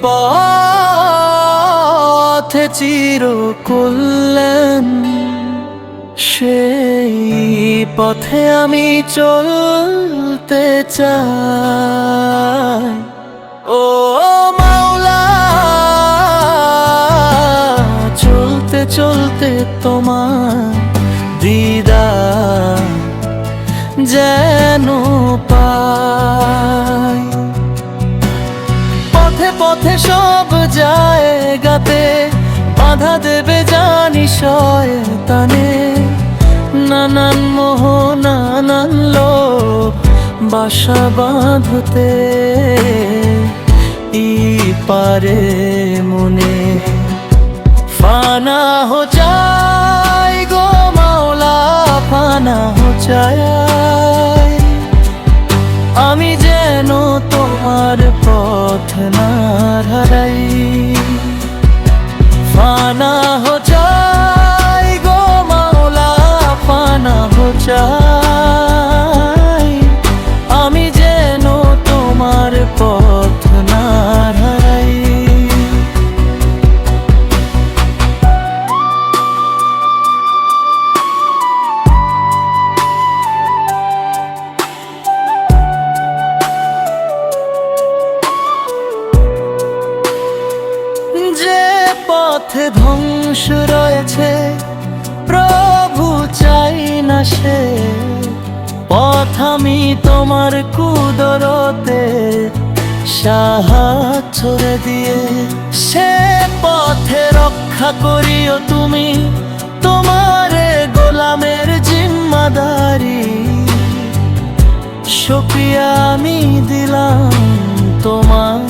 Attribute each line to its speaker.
Speaker 1: পথে চিরকল্যাণ, সেই পথে আমি চলতে চাই। ও মাওলা, চলতে চলতে তোমার দিদার যেন পাই। পথে পথে সব জায়গাতে বাধা দেবে জানি শয়তানে, নানান মোহ নানান লোভ বাসা বাঁধতে পারে মনে। ফানা হো চাই গো মাওলা, ফানা হো চাই, আমি যেন তোমার পথ না হারাই। ফানা হো চাই গো মাওলা, ফানা হো চাই, আমি যেন তোমার পথ না হারাই। যে পথে ধ্বংস রয়েছে প্রভু চাই না সে পথ, আমি তোমার কুদরতে সাহায্য দিয়ে সে পথে রক্ষা করিও তুমি, তোমারে গোলামের জিম্মাদারি। শুকরিয়া আমি দিলাম তোমার